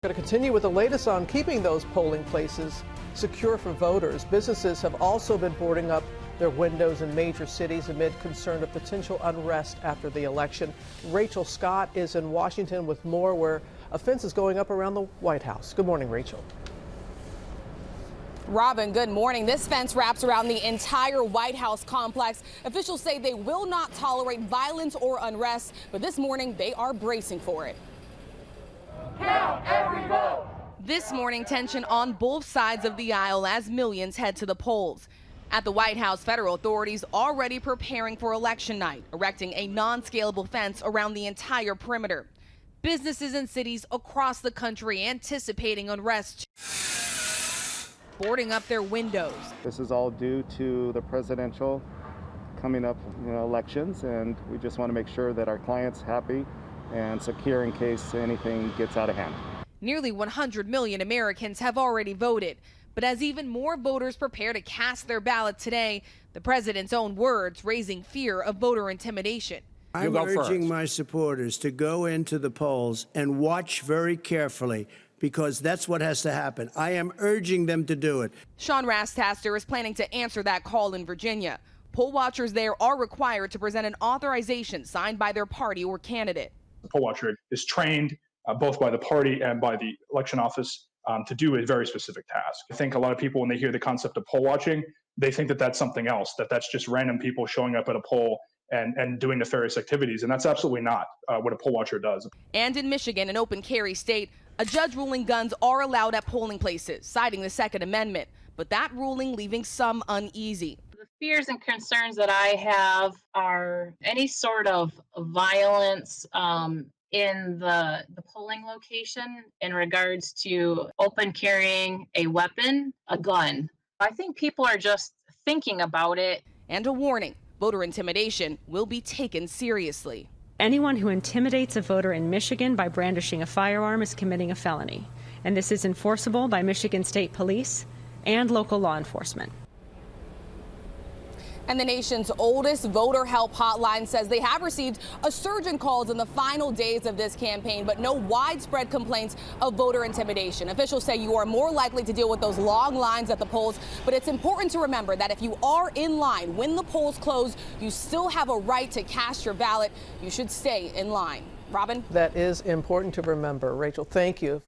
Going to continue with the latest on keeping those polling places secure for voters. Businesses have also been boarding up their windows in major cities amid concern of potential unrest after the election. Rachel Scott is in Washington with more, where a fence is going up around the White House. Good morning, Rachel. Robin, good morning. This fence wraps around the entire White House complex. Officials say they will not tolerate violence or unrest, but this morning they are bracing for it. Count every vote. This morning, tension on both sides of the aisle as millions head to the polls. At the White House, federal authorities already preparing for election night, erecting a non-scalable fence around the entire perimeter. Businesses in cities across the country anticipating unrest, boarding up their windows. This is all due to the presidential coming up elections, and we just want to make sure that our clients happy and secure in case anything gets out of hand. Nearly 100 million Americans have already voted, but as even more voters prepare to cast their ballot today, the president's own words raising fear of voter intimidation. I'm urging my supporters to go into the polls and watch very carefully, because that's what has to happen. I am urging them to do it. Sean Rastaster is planning to answer that call in Virginia. Poll watchers there are required to present an authorization signed by their party or candidate. The poll watcher is trained both by the party and by the election office to do a very specific task. I think a lot of people, when they hear the concept of poll watching, they think that that's something else, that that's just random people showing up at a poll and doing nefarious activities. And that's absolutely not what a poll watcher does. And in Michigan, an open carry state, a judge ruling guns are allowed at polling places, citing the Second Amendment. But that ruling leaving some uneasy. The fears and concerns that I have are any sort of violence in the polling location in regards to open carrying a weapon, a gun. I think people are just thinking about it. And a warning, voter intimidation will be taken seriously. Anyone who intimidates a voter in Michigan by brandishing a firearm is committing a felony, and this is enforceable by Michigan State Police and local law enforcement. And the nation's oldest voter help hotline says they have received a surge in calls in the final days of this campaign, but no widespread complaints of voter intimidation. Officials say you are more likely to deal with those long lines at the polls, but it's important to remember that if you are in line when the polls close, you still have a right to cast your ballot. You should stay in line. Robin? That is important to remember. Rachel, thank you.